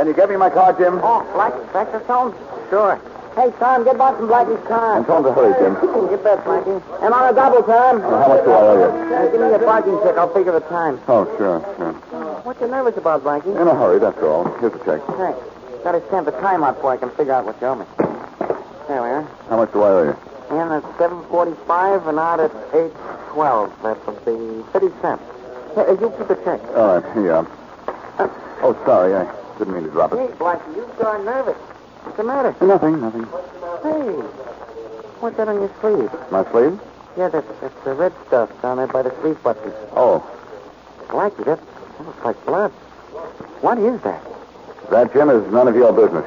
Can you get me my car, Jim? Oh, Blackie, breakfast home? Sure. Hey, Tom, get back from Blackie's car. And tell him to hurry, Jim. You bet, Blackie. And on a double, Tom. Well, how much do I owe you? Give me a parking check. I'll figure the time. Oh, sure. What you nervous about, Blackie? In a hurry, that's all. Here's the check. Thanks. Gotta stamp the time out before I can figure out what you owe me. There we are. How much do I owe you? In at 7:45 and out at 8:12. That would be 30 cents. Hey, you keep the check. All right, here you are. Oh, sorry. I didn't mean to drop it. Hey, Blackie, you sure are nervous. What's the matter? Nothing. Hey, what's that on your sleeve? My sleeve? Yeah, that's the red stuff down there by the sleeve buttons. Oh. Blackie, that looks like blood. What is that? That, Jim, is none of your business.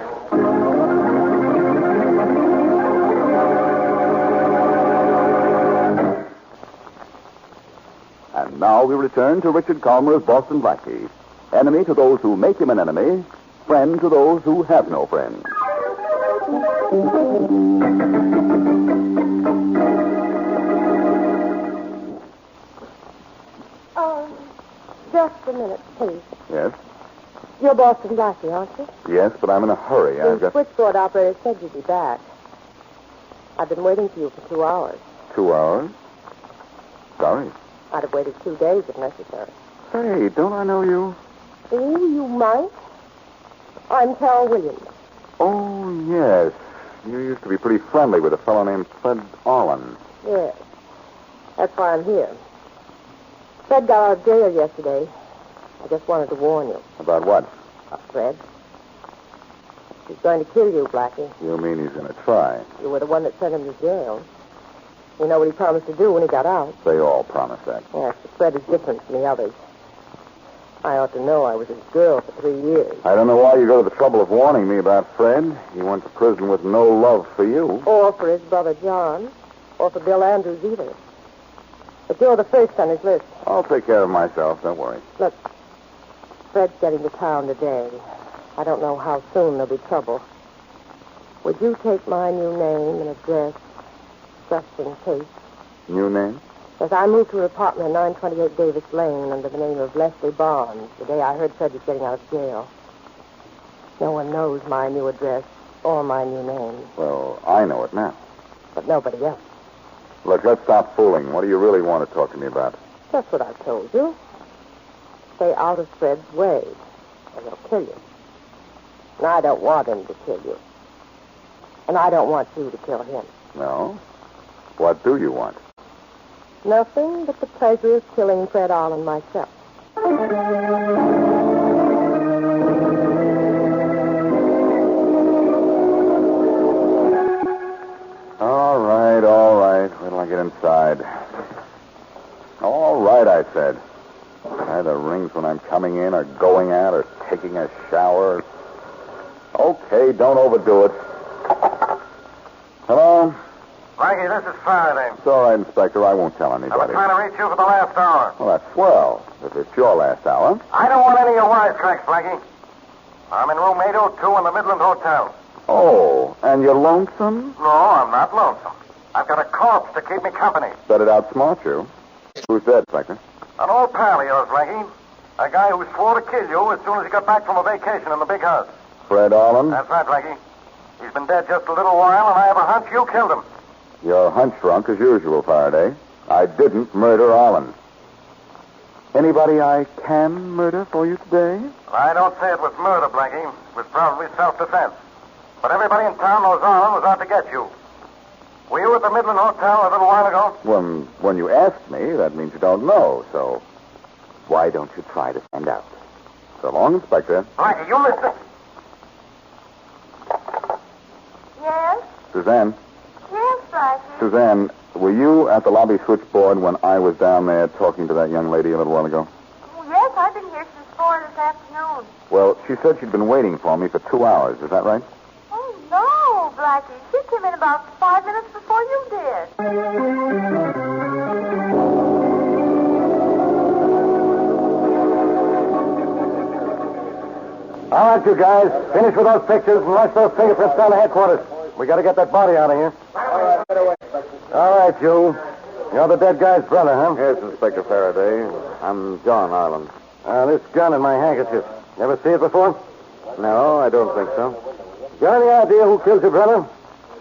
And now we return to Richard Calmer's Boston Blackie. Enemy to those who make him an enemy, friend to those who have no friends. Just a minute, please. Yes? You're Boston Blackie, aren't you? Yes, but I'm in a hurry. I've The got switchboard operator said you'd be back. I've been waiting for you for 2 hours. 2 hours. Sorry. I'd have waited 2 days if necessary. Say, don't I know you? Oh, you might. I'm Carol Williams. Oh, yes. You used to be pretty friendly with a fellow named Fred Arlen. Yes. That's why I'm here. Fred got out of jail yesterday. I just wanted to warn you. About what? Fred. He's going to kill you, Blackie. You mean he's going to try? You were the one that sent him to jail. You know what he promised to do when he got out. They all promise that. Yes, but Fred is different from the others. I ought to know. I was his girl for 3 years. I don't know why you go to the trouble of warning me about Fred. He went to prison with no love for you. Or for his brother John. Or for Bill Andrews either. But you're the first on his list. I'll take care of myself. Don't worry. Look, Fred's getting to town today. I don't know how soon there'll be trouble. Would you take my new name and address just in case? New name? Yes, I moved to an apartment at 928 Davis Lane under the name of Leslie Barnes the day I heard Fred was getting out of jail. No one knows my new address or my new name. Well, I know it now. But nobody else. Look, let's stop fooling. What do you really want to talk to me about? That's what I've told you. Stay out of Fred's way, or he'll kill you. And I don't want him to kill you. And I don't want you to kill him. No? What do you want? Nothing but the pleasure of killing Fred Arlen myself. All right. Wait till I get inside. All right, I said. Either rings when I'm coming in or going out or taking a shower. Okay, don't overdo it. Hello? Blackie, this is Faraday. It's all right, Inspector. I won't tell I've been anybody. trying to reach you for the last hour. Well, that's swell. If it's your last hour. I don't want any of your wisecracks, Blackie. I'm in room 802 in the Midland Hotel. Oh, and you're lonesome? No, I'm not lonesome. I've got a corpse to keep me company. Bet it outsmart you. Who's that, Inspector? An old pal of yours, Blackie. A guy who swore to kill you as soon as he got back from a vacation in the big house. Fred Arlen? That's right, Blackie. He's been dead just a little while, and I have a hunch you killed him. You're hunch drunk as usual, Faraday. I didn't murder Arlen. Anybody I can murder for you today? I don't say it was murder, Blackie. It was probably self-defense. But everybody in town knows Arlen was out to get you. Were you at the Midland Hotel a little while ago? When you asked me, that means you don't know, so why don't you try to find out? So long, Inspector. Blackie, you listen. Yes? Suzanne. Yes, Blackie. Suzanne, were you at the lobby switchboard when I was down there talking to that young lady a little while ago? Oh, yes, I've been here since 4 this afternoon. Well, she said she'd been waiting for me for 2 hours. Is that right? Oh, no, Blackie. She came in about 5 minutes before you did. All right, you guys. Finish with those pictures and rush those fingerprints down to headquarters. We got to get that body out of here. All right, you. You're the dead guy's brother, huh? Yes, Inspector Faraday. I'm John Arlen. This gun in my handkerchief. You ever see it before? No, I don't think so. You got any idea who killed your brother?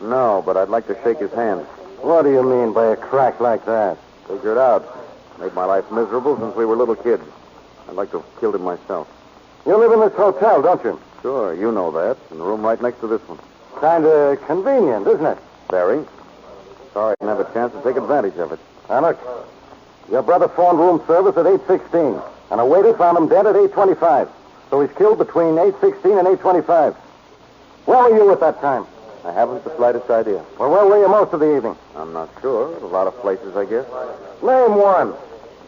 No, but I'd like to shake his hand. What do you mean by a crack like that? Figure it out. Made my life miserable since we were little kids. I'd like to have killed him myself. You live in this hotel, don't you? Sure, you know that. In the room right next to this one. Kind of convenient, isn't it? Very. Sorry I didn't have a chance to take advantage of it. Now, look. Your brother phoned room service at 8:16, and a waiter found him dead at 8:25. So he's killed between 8:16 and 8:25. Where were you at that time? I haven't the slightest idea. Well, where were you most of the evening? I'm not sure. A lot of places, I guess. Name one.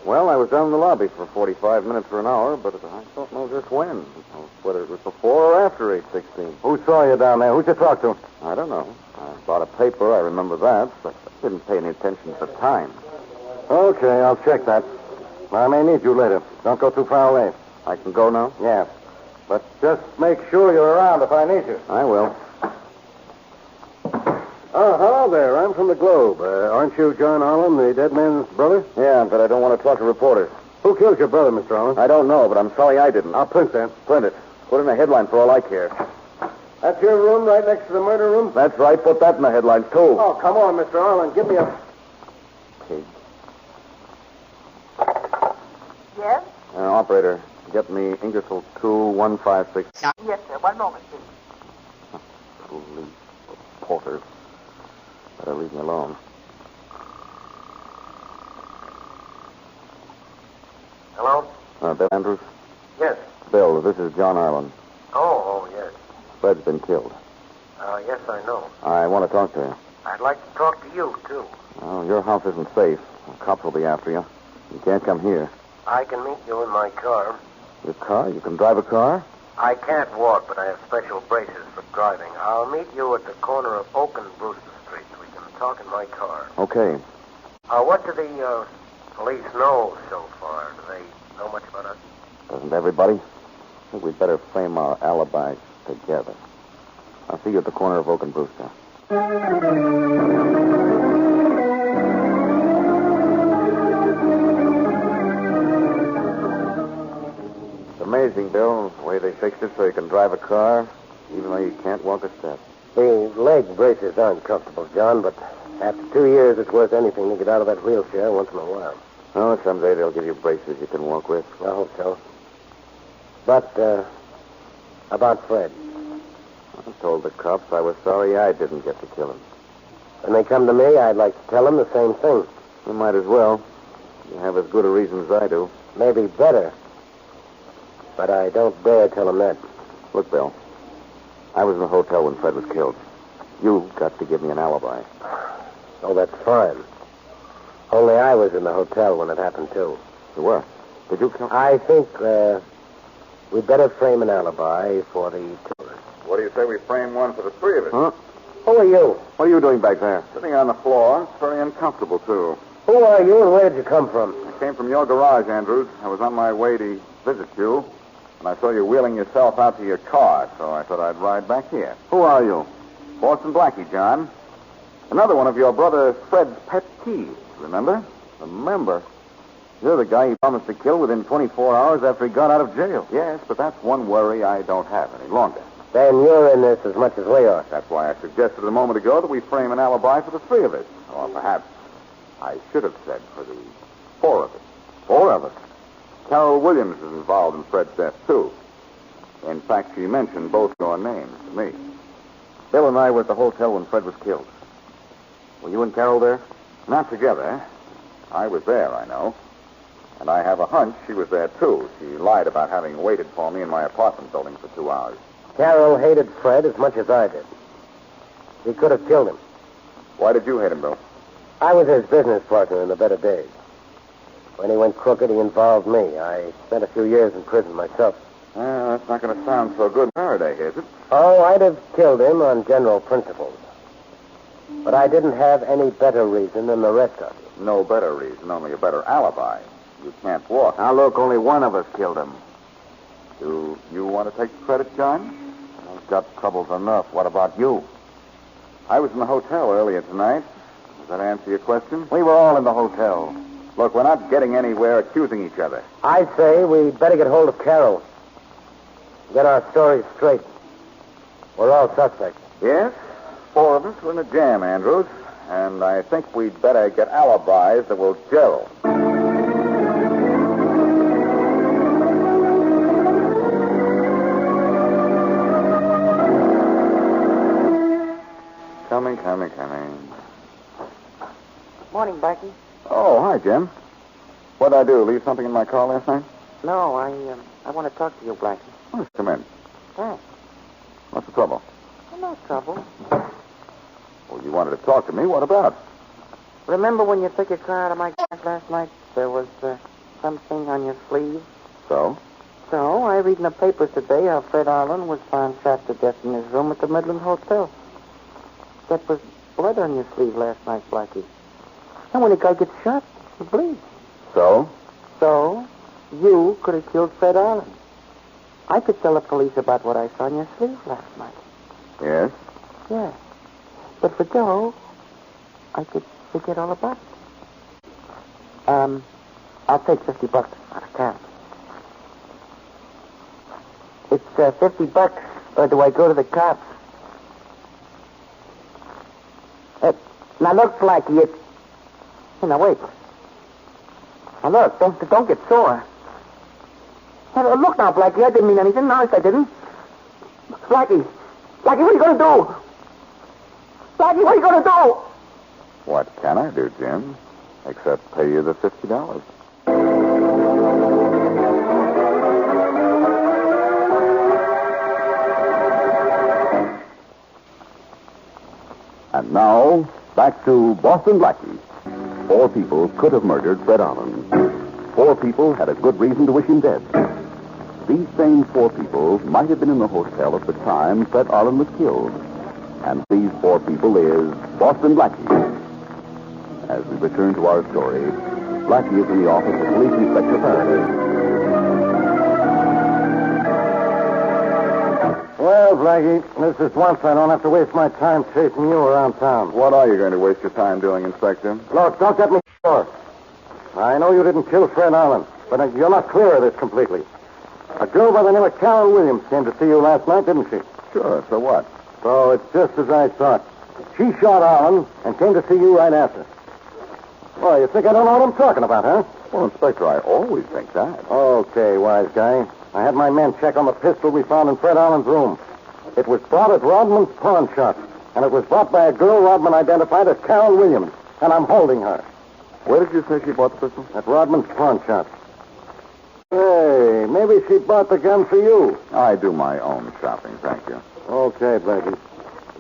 Well, I was down in the lobby for 45 minutes or an hour, but I don't know just when. Whether it was before or after 8:16. Who saw you down there? Who'd you talk to? I don't know. I bought a paper, I remember that, but I didn't pay any attention at the time. Okay, I'll check that. I may need you later. Don't go too far away. I can go now? Yeah. But just make sure you're around if I need you. I will. Oh, hello there. I'm from the Globe. Aren't you John Arlen, the dead man's brother? Yeah, but I don't want to talk to reporters. Who killed your brother, Mr. Arlen? I don't know, but I'm sorry I didn't. I'll print that. Print it. Put in a headline for all I care. That's your room right next to the murder room? That's right. Put that in the headlines, too. Oh, come on, Mr. Arlen. Give me a... Pig. Yes? Operator, get me Ingersoll 2156. Yes, sir. One moment, please. Police. Reporters. Better leave me alone. Hello? Bill Andrews? Yes. Bill, this is John Arlen. Oh, yes. Fred's been killed. Yes, I know. I want to talk to you. I'd like to talk to you, too. Well, your house isn't safe. The cops will be after you. You can't come here. I can meet you in my car. Your car? You can drive a car? I can't walk, but I have special braces for driving. I'll meet you at the corner of Oak and Brewster Street. We can talk in my car. Okay. What do the police know so far? Do they know much about us? Doesn't everybody? I think we'd better frame our alibis together. I'll see you at the corner of Oak and Brewster. It's amazing, Bill, the way they fixed it so you can drive a car, even though you can't walk a step. The leg braces aren't comfortable, John, but after 2 years, it's worth anything to get out of that wheelchair once in a while. Oh, someday they'll give you braces you can walk with. I hope so. But, about Fred. I told the cops I was sorry I didn't get to kill him. When they come to me, I'd like to tell them the same thing. You might as well. You have as good a reason as I do. Maybe better. But I don't dare tell them that. Look, Bill, I was in the hotel when Fred was killed. You've got to give me an alibi. Oh, that's fine. Only I was in the hotel when it happened, too. You were? Did you kill him? I think, we'd better frame an alibi for the two of us. What do you say we frame one for the three of us? Huh? Who are you? What are you doing back there? Sitting on the floor. It's very uncomfortable, too. Who are you and where did you come from? I came from your garage, Andrews. I was on my way to visit you, and I saw you wheeling yourself out to your car, so I thought I'd ride back here. Who are you? Boston Blackie, John. Another one of your brother Fred's pet peeves, remember? Remember? You're the guy he promised to kill within 24 hours after he got out of jail. Yes, but that's one worry I don't have any longer. Then you're in this as much as we are. That's why I suggested a moment ago that we frame an alibi for the three of us. Or perhaps I should have said for the four of us. Four of us. Carol Williams is involved in Fred's death, too. In fact, she mentioned both your names to me. Bill and I were at the hotel when Fred was killed. Were you and Carol there? Not together. I was there, I know. And I have a hunch she was there, too. She lied about having waited for me in my apartment building for 2 hours. Carol hated Fred as much as I did. He could have killed him. Why did you hate him, Bill? I was his business partner in the better days. When he went crooked, he involved me. I spent a few years in prison myself. That's not going to sound so good in Faraday, is it? Oh, I'd have killed him on general principles. But I didn't have any better reason than the rest of you. No better reason, only a better alibi. You can't walk. Now, look, only one of us killed him. Do you want to take the credit, John? I've got troubles enough. What about you? I was in the hotel earlier tonight. Does that answer your question? We were all in the hotel. Look, we're not getting anywhere accusing each other. I say we'd better get hold of Carol. Get our stories straight. We're all suspects. Yes? 4 of us are in a jam, Andrews. And I think we'd better get alibis that will gel. Coming. Morning, Blackie. Oh, hi, Jim. What'd I do, leave something in my car last night? No, I want to talk to you, Blackie. Oh, come in. Thanks. What's the trouble? No trouble. Well, you wanted to talk to me. What about? Remember when you took your car out of my car last night? There was something on your sleeve. So? So, I read in the papers today how Fred Arlen was found shot to death in his room at the Midland Hotel. That was blood on your sleeve last night, Blackie. And when a guy gets shot, he bleeds. So? So, you could have killed Fred Arlen. I could tell the police about what I saw on your sleeve last night. Yes? Yeah. But for Joe, I could forget all about it. I'll take $50 on account. It's $50, or do I go to the cops? Now look, Blackie, it's... Now wait. Now look, don't get sore. Now, look now, Blackie, I didn't mean anything. Honest, I didn't. Blackie, what are you going to do? Blackie, what are you going to do? What can I do, Jim? Except pay you the $50. And now, back to Boston Blackie. 4 people could have murdered Fred Arlen. 4 people had a good reason to wish him dead. These same 4 people might have been in the hotel at the time Fred Arlen was killed. And these 4 people is Boston Blackie. As we return to our story, Blackie is in the office of Police Inspector Faraday. Well, Blackie, this is once I don't have to waste my time chasing you around town. What are you going to waste your time doing, Inspector? Look, don't get me sore. I know you didn't kill Fred Arlen, but you're not clear of this completely. A girl by the name of Carol Williams came to see you last night, didn't she? Sure, so what? So it's just as I thought. She shot Arlen and came to see you right after. Well, you think I don't know what I'm talking about, huh? Well, Inspector, I always think that. Okay, wise guy. I had my men check on the pistol we found in Fred Arlen's room. It was bought at Rodman's pawn shop, and it was bought by a girl Rodman identified as Carol Williams, and I'm holding her. Where did you say she bought the pistol? At Rodman's pawn shop. Hey, maybe she bought the gun for you. I do my own shopping, thank you. Okay, Blackie.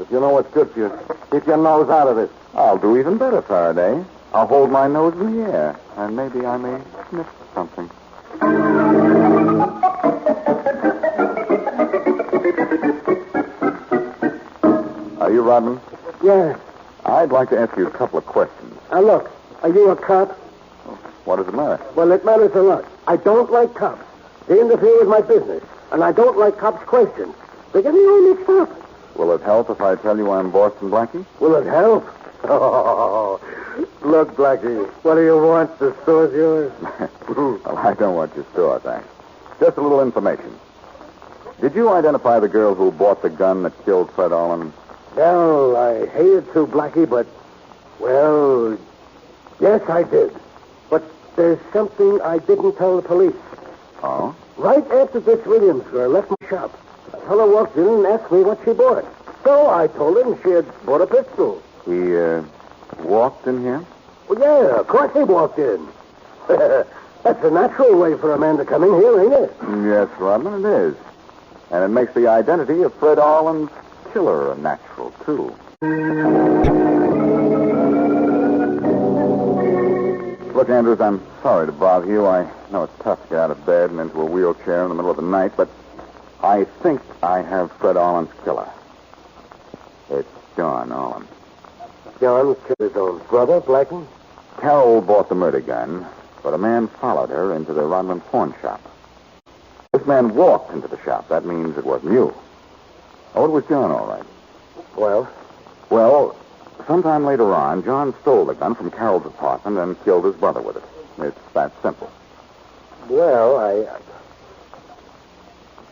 If you know what's good for you, keep your nose out of this. I'll do even better, Faraday. I'll hold my nose in the air, and maybe I may sniff something. Are you Rodman? Yes. I'd like to ask you a couple of questions. Now, look, are you a cop? What does it matter? Well, it matters a lot. I don't like cops. They interfere with my business, and I don't like cops' questions. They get me all mixed up. Will it help if I tell you I'm Boston Blackie? Will it help? Oh, look, Blackie, what do you want? The store's yours. Well, I don't want your store, thanks. Just a little information. Did you identify the girl who bought the gun that killed Fred Arlen? Well, I hated to, Blackie, but, well, yes, I did. But there's something I didn't tell the police. Oh? Right after this Williams girl left my shop, a fellow walked in and asked me what she bought. So I told him she had bought a pistol. He, walked in here? Well, yeah, of course he walked in. That's a natural way for a man to come in here, ain't it? Yes, Rodman, it is. And it makes the identity of Fred Arlen's killer natural, too. Look, Andrews, I'm sorry to bother you. I know it's tough to get out of bed and into a wheelchair in the middle of the night, but I think I have Fred Arlen's killer. It's John Arlen. John killed his own brother, Blackie? Carol bought the murder gun, but a man followed her into the Rodman pawn shop. This man walked into the shop. That means it wasn't you. Oh, it was John, all right. Well? Well, sometime later on, John stole the gun from Carol's apartment and killed his brother with it. It's that simple. Well,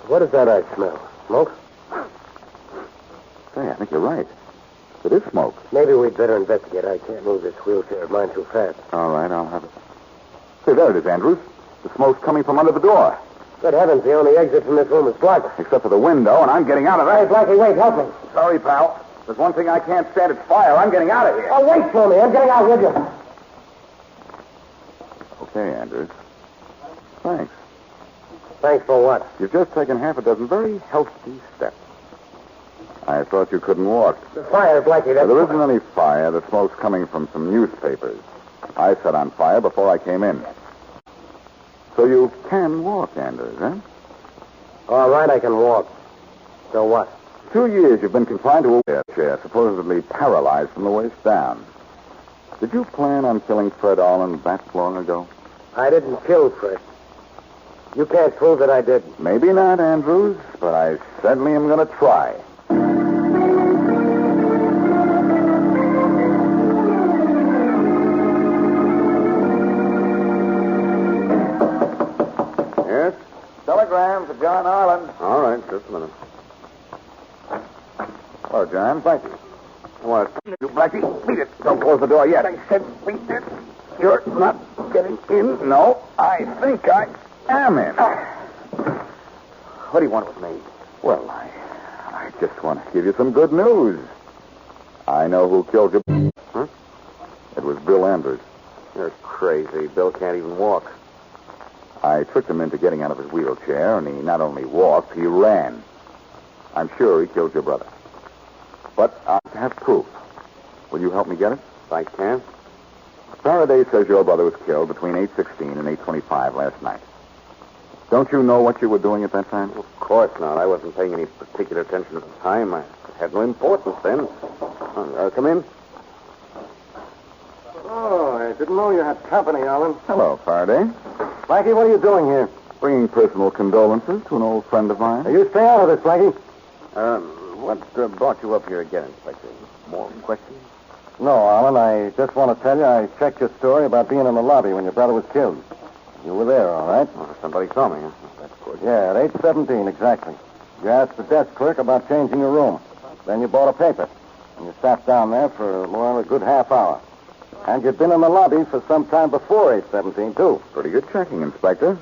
What is that I smell? Smoke? Say, I think you're right. It is smoke. Maybe we'd better investigate. I can't move this wheelchair of mine too fast. All right, I'll have it. Say, there it is, Andrews. The smoke's coming from under the door. Good heavens, the only exit from this room is blocked. Except for the window, and I'm getting out of Hey, there. Blackie, wait, help me. Sorry, pal. There's one thing I can't stand. It's fire. I'm getting out of here. Oh, wait for me. I'm getting out with you. Okay, Andrews. Thanks. Thanks for what? You've just taken half a dozen very healthy steps. I thought you couldn't walk. The fire, Blackie. That's... There isn't any fire. The smoke's coming from some newspapers. I set on fire before I came in. So you can walk, Andrews, eh? All right, I can walk. So what? 2 years you've been confined to a wheelchair, supposedly paralyzed from the waist down. Did you plan on killing Fred Arlen that long ago? I didn't kill Fred. You can't prove that I did. Maybe not, Andrews, but I certainly am going to try. Yes? Telegram for John Arlen. All right, just a minute. Hello, John. Thank you. What? You, Blackie, beat it. Don't close the door yet. I said beat it. You're not getting in? No, I think I am in. What do you want with me? Well, I just want to give you some good news. I know who killed you. Huh? It was Bill Andrews. You're crazy. Bill can't even walk. I tricked him into getting out of his wheelchair, and he not only walked, he ran. I'm sure he killed your brother. But I have proof. Will you help me get it? If I can. Faraday says your brother was killed between 8:16 and 8:25 last night. Don't you know what you were doing at that time? Of course not. I wasn't paying any particular attention at the time. I had no importance then. Come in. Oh, I didn't know you had company, Arlen. Hello, Faraday. Blackie, what are you doing here? Bringing personal condolences to an old friend of mine. Now, you stay out of this, Blackie. What brought you up here again, Inspector? More questions? No, Arlen, I just want to tell you I checked your story about being in the lobby when your brother was killed. You were there, all right? Oh, somebody saw me, huh? That's good. Yeah, at 8:17, exactly. You asked the desk clerk about changing your room. Then you bought a paper. And you sat down there for more than a good half hour. And you'd been in the lobby for some time before 8:17, too. Pretty good checking, Inspector.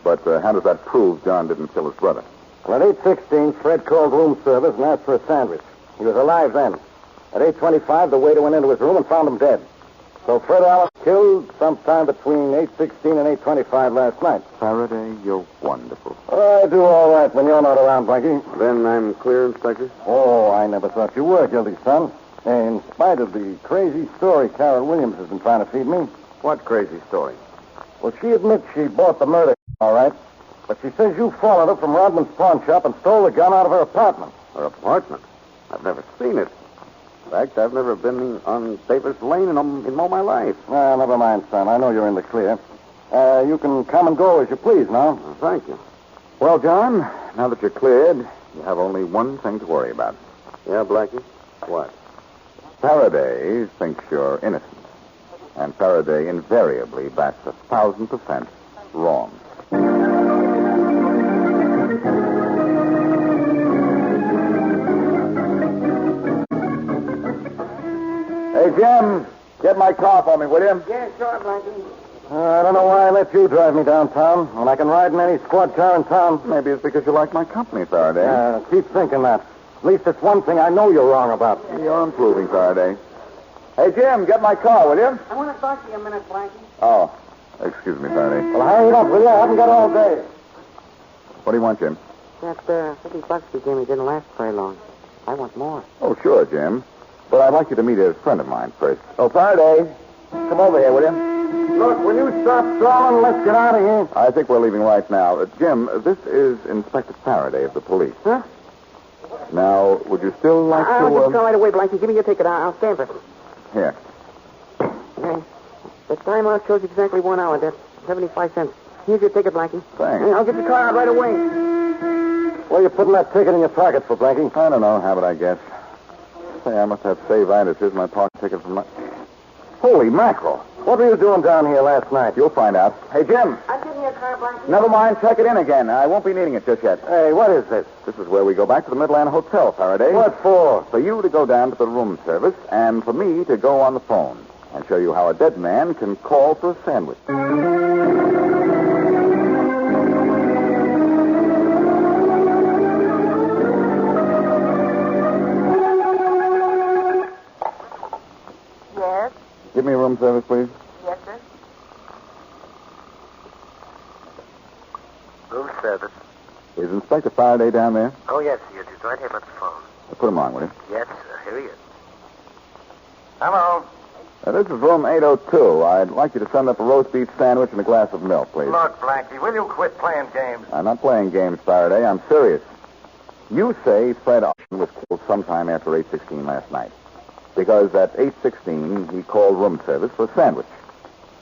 But how does that prove John didn't kill his brother? Well, at 8:16, Fred called room service and asked for a sandwich. He was alive then. At 8:25, the waiter went into his room and found him dead. So Fred Allen was killed sometime between 8:16 and 8:25 last night. Faraday, you're wonderful. I do all right when you're not around, Blackie. Then I'm clear, Inspector? Oh, I never thought you were guilty, son. In spite of the crazy story Carol Williams has been trying to feed me. What crazy story? Well, she admits she bought the murder, all right. But she says you followed her from Rodman's pawn shop and stole the gun out of her apartment. Her apartment? I've never seen it. In fact, I've never been on Davis Lane in all my life. Well, never mind, son. I know you're in the clear. You can come and go as you please now. Well, thank you. Well, John, now that you're cleared, you have only one thing to worry about. Yeah, Blackie? What? Faraday thinks you're innocent. And Faraday invariably backs 1,000% wrong. Hey, Jim, get my car for me, will you? Yeah, sure, Blackie. I don't know why I let you drive me downtown when I can ride in any squad car in town. Maybe it's because you like my company, Faraday. Keep thinking that. At least it's one thing I know you're wrong about. You're improving, Faraday. Hey, Jim, get my car, will you? I want to talk to you a minute, Blackie. Oh, excuse me, Faraday. Well, hurry it up, will you? I haven't got all day. What do you want, Jim? That $50 you gave me didn't last very long. I want more. Oh, sure, Jim. But I'd like you to meet a friend of mine first. Oh, Faraday, come over here, will you? Look, will you stop stalling? Let's get out of here. I think we're leaving right now. Jim, this is Inspector Faraday of the police. Huh? Now, would you still like to... I'll just go right away, Blackie. Give me your ticket. I'll stand for it. Here. Okay. The time out shows exactly 1 hour. That's 75 cents. Here's your ticket, Blackie. Thanks. I'll get your car out right away. What are you putting that ticket in your pocket for, Blackie? I don't know. Habit, I guess. Say, I must have saved items. Here's my park ticket from my... Holy mackerel. What were you doing down here last night? You'll find out. Hey, Jim. I'm getting your car, Blackie. Never mind. Check it in again. I won't be needing it just yet. Hey, what is this? This is where we go back to the Midland Hotel, Faraday. What for? For you to go down to the room service and for me to go on the phone and show you how a dead man can call for a sandwich. Yes, Give me room service, please. yes, sir. Room service. Is Inspector Faraday down there? Oh, yes, he is. He's right here by the phone. Put him on, will you? Yes, sir. Here he is. Hello. This is room 802. I'd like you to send up a roast beef sandwich and a glass of milk, please. Look, Blackie, will you quit playing games? I'm not playing games, Faraday. I'm serious. You say Fred Arlen was killed sometime after 8:16 last night. Because at 8:16, he called room service for a sandwich.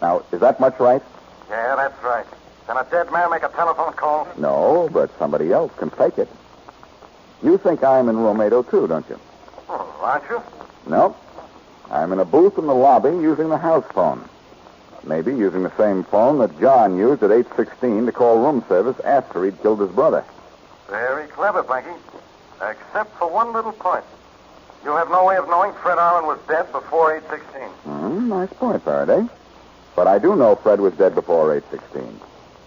Now, is that much right? Yeah, that's right. Can a dead man make a telephone call? No, but somebody else can fake it. You think I'm in room 802, don't you? Oh, aren't you? No. I'm in a booth in the lobby using the house phone. Maybe using the same phone that John used at 8:16 to call room service after he'd killed his brother. Very clever, Blackie. Except for one little point. You have no way of knowing Fred Arlen was dead before 8:16. Nice point, Faraday. But I do know Fred was dead before 8:16.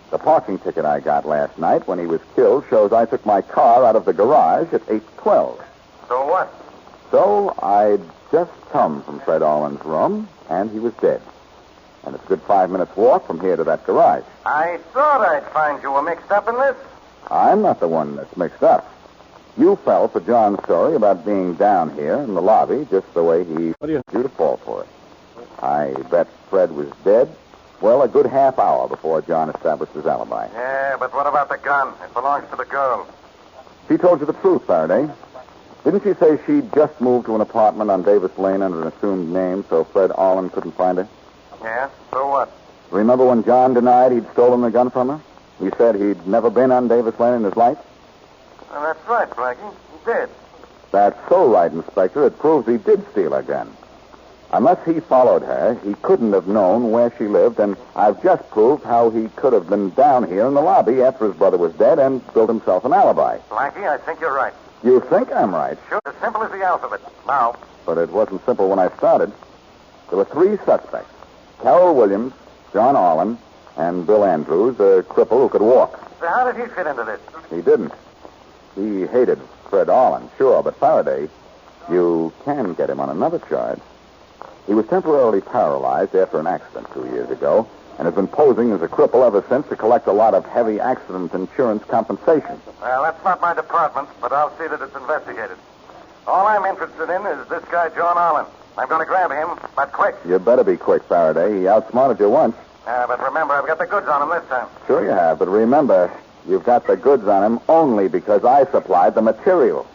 The parking ticket I got last night when he was killed shows I took my car out of the garage at 8:12. So what? So I'd just come from Fred Arlen's room, and he was dead. And it's a good 5 minutes walk from here to that garage. I thought I'd find you were mixed up in this. I'm not the one that's mixed up. You fell for John's story about being down here in the lobby just the way he wanted you to fall for it. I bet Fred was dead, well, a good half hour before John established his alibi. Yeah, but what about the gun? It belongs to the girl. She told you the truth, Faraday. Didn't she say she'd just moved to an apartment on Davis Lane under an assumed name so Fred Arlen couldn't find her? Yeah? So what? Remember when John denied he'd stolen the gun from her? He said he'd never been on Davis Lane in his life? Well, that's right, Blackie. He did. That's so right, Inspector. It proves he did steal her gun. Unless he followed her, he couldn't have known where she lived, and I've just proved how he could have been down here in the lobby after his brother was dead and built himself an alibi. Blackie, I think you're right. You think I'm right? Sure, as simple as the alphabet. Now, But it wasn't simple when I started. There were three suspects. Carol Williams, John Arlen, and Bill Andrews, a cripple who could walk. so how did he fit into this? He didn't. He hated Fred Arlen, sure, but Faraday, you can get him on another charge. He was temporarily paralyzed after an accident 2 years ago and has been posing as a cripple ever since to collect a lot of heavy accident insurance compensation. Well, that's not my department, but I'll see that it's investigated. All I'm interested in is this guy, John Arlen. I'm going to grab him, but quick. You better be quick, Faraday. He outsmarted you once. But remember, I've got the goods on him this time. Sure you have, but remember, you've got the goods on him only because I supplied the material.